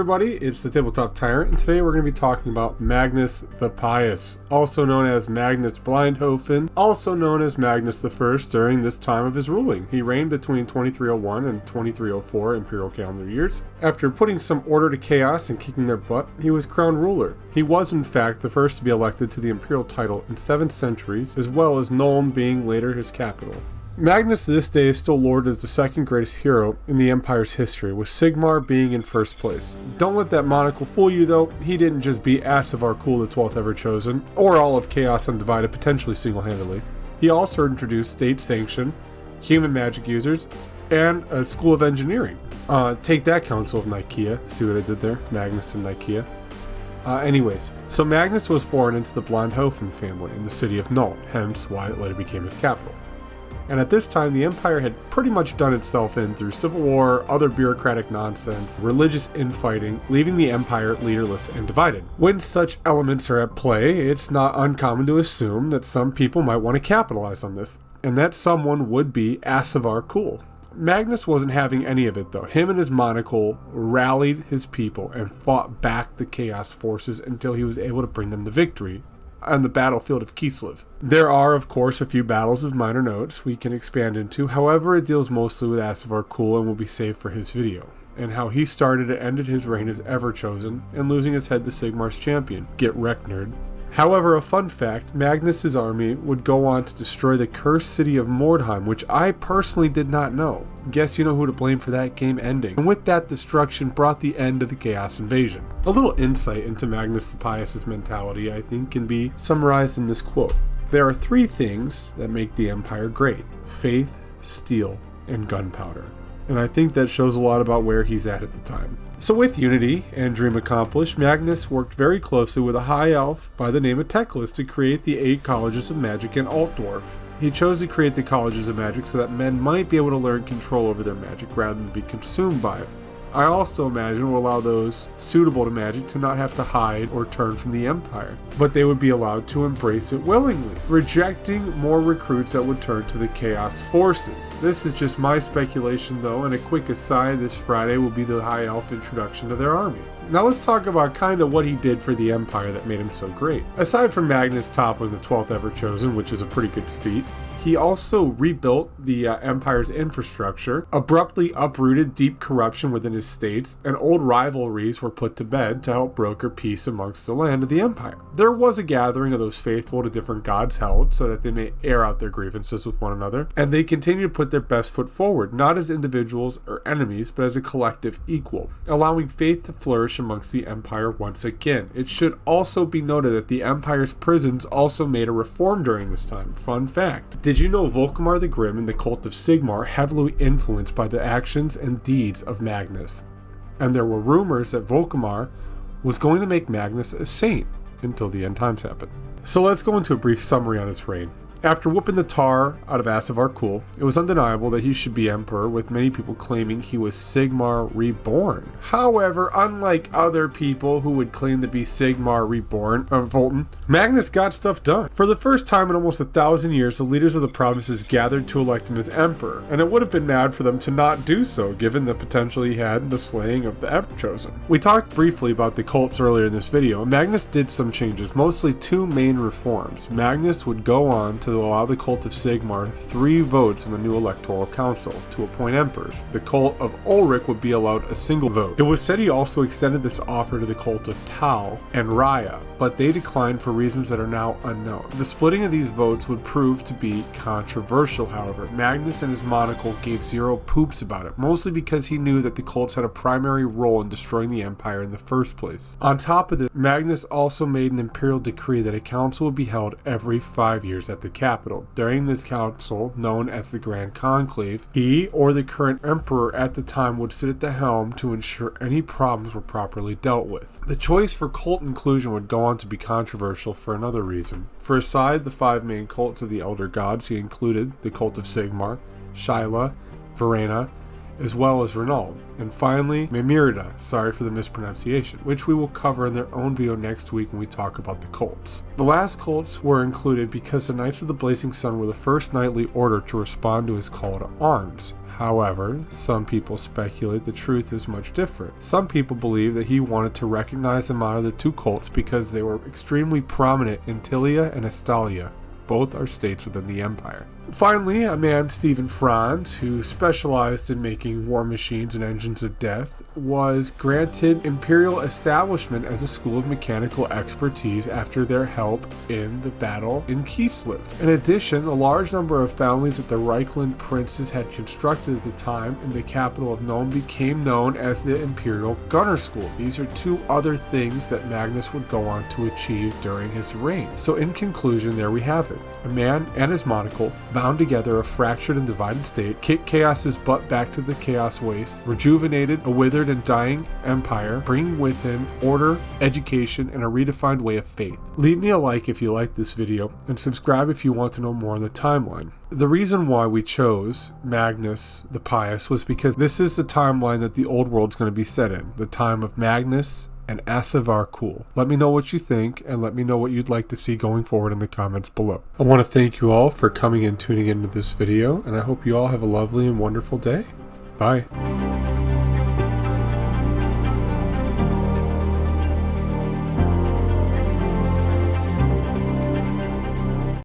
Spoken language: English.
everybody, it's the Tabletop Tyrant, and today we're going to be talking about Magnus the Pious, also known as Magnus Blindhofen, also known as Magnus the First during this time of his ruling. He reigned between 2301 and 2304 imperial calendar years. After putting some order to chaos and kicking their butt, he was crowned ruler. He was in fact the first to be elected to the imperial title in 7 centuries, as well as Nuln being later his capital. Magnus to this day is still lauded as the second greatest hero in the Empire's history, with Sigmar being in first place. Don't let that monocle fool you though, he didn't just beat Asavar Kul, the 12th ever chosen, or all of Chaos Undivided potentially single-handedly. He also introduced state-sanctioned human magic users and a school of engineering. Take that, Council of Nicaea. See what I did there? Magnus and Nicaea. So Magnus was born into the Blindhofen family in the city of Nuln, hence why it later became his capital. And at this time, the Empire had pretty much done itself in through civil war, other bureaucratic nonsense, religious infighting, leaving the Empire leaderless and divided. When such elements are at play, it's not uncommon to assume that some people might want to capitalize on this, and that someone would be Asavar Kul. Magnus wasn't having any of it though. Him and his monocle rallied his people and fought back the Chaos forces until he was able to bring them to victory on the battlefield of Kislev. There are, of course, a few battles of minor notes we can expand into, however it deals mostly with Asavar Kul and will be saved for his video, and how he started and ended his reign as Ever-Chosen, and losing his head to Sigmar's champion. Get wrecked, nerd. However, a fun fact, Magnus's army would go on to destroy the cursed city of Mordheim, which I personally did not know. Guess you know who to blame for that game ending. And with that destruction brought the end of the Chaos Invasion. A little insight into Magnus the Pious' mentality, I think, can be summarized in this quote. There are 3 things that make the Empire great: faith, steel, and gunpowder. And I think that shows a lot about where he's at the time. So with Unity and Dream accomplished, Magnus worked very closely with a high elf by the name of Teclis to create the 8 colleges of magic in Altdorf. He chose to create the colleges of magic so that men might be able to learn control over their magic rather than be consumed by it. I also imagine will allow those suitable to magic to not have to hide or turn from the Empire, but they would be allowed to embrace it willingly, rejecting more recruits that would turn to the Chaos forces. This is just my speculation though, and a quick aside, this Friday will be the High Elf introduction to their army. Now let's talk about kind of what he did for the Empire that made him so great. Aside from Magnus toppling the 12th ever chosen, which is a pretty good feat, he also rebuilt the Empire's infrastructure, abruptly uprooted deep corruption within his states, and old rivalries were put to bed to help broker peace amongst the land of the Empire. There was a gathering of those faithful to different gods held so that they may air out their grievances with one another, and they continue to put their best foot forward, not as individuals or enemies, but as a collective equal, allowing faith to flourish amongst the Empire once again. It should also be noted that the Empire's prisons also made a reform during this time. Fun fact. Did you know Volkmar the Grim and the cult of Sigmar heavily influenced by the actions and deeds of Magnus? And there were rumors that Volkmar was going to make Magnus a saint until the end times happened. So let's go into a brief summary on his reign. After whooping the tar out of Asavar Kul, it was undeniable that he should be emperor, with many people claiming he was Sigmar reborn. However, unlike other people who would claim to be Sigmar reborn of Volten, Magnus got stuff done. For the first time in almost 1,000 years, the leaders of the provinces gathered to elect him as emperor, and it would have been mad for them to not do so, given the potential he had in the slaying of the Ever-Chosen. We talked briefly about the cults earlier in this video, and Magnus did some changes, mostly 2 main reforms. Magnus would go on to allow the cult of Sigmar 3 votes in the new electoral council to appoint emperors. The cult of Ulrich would be allowed a single vote. It was said he also extended this offer to the cult of Tal and Raya, but they declined for reasons that are now unknown. The splitting of these votes would prove to be controversial, however. Magnus and his monocle gave 0 poops about it, mostly because he knew that the cults had a primary role in destroying the Empire in the first place. On top of this, Magnus also made an imperial decree that a council would be held every 5 years at the capital. During this council, known as the Grand Conclave, he or the current emperor at the time would sit at the helm to ensure any problems were properly dealt with. The choice for cult inclusion would go on to be controversial for another reason. For aside the 5 main cults of the Elder Gods, he included the cult of Sigmar, Shyla, Verena, as well as Renaud. And finally, Mimirida, sorry for the mispronunciation, which we will cover in their own video next week when we talk about the cults. The last cults were included because the Knights of the Blazing Sun were the first knightly order to respond to his call to arms. However, some people speculate the truth is much different. Some people believe that he wanted to recognize them out of the two cults because they were extremely prominent in Tilia and Estalia. Both are states within the Empire. Finally, a man, Stephen Franz, who specialized in making war machines and engines of death, was granted imperial establishment as a school of mechanical expertise after their help in the battle in Kislev. In addition, a large number of families that the Reichland princes had constructed at the time in the capital of Nome became known as the Imperial Gunner School. These are two other things that Magnus would go on to achieve during his reign. So in conclusion, there we have it. A man and his monocle bound together a fractured and divided state, kicked Chaos's butt back to the Chaos Waste, rejuvenated a withered and dying empire, bringing with him order, education, and a redefined way of faith. Leave me a like if you liked this video, and subscribe if you want to know more on the timeline. The reason why we chose Magnus the Pious was because this is the timeline that the Old World is going to be set in, the time of Magnus and Asavar Kul. Let me know what you think, and let me know what you'd like to see going forward in the comments below. I want to thank you all for coming and tuning into this video, and I hope you all have a lovely and wonderful day. Bye.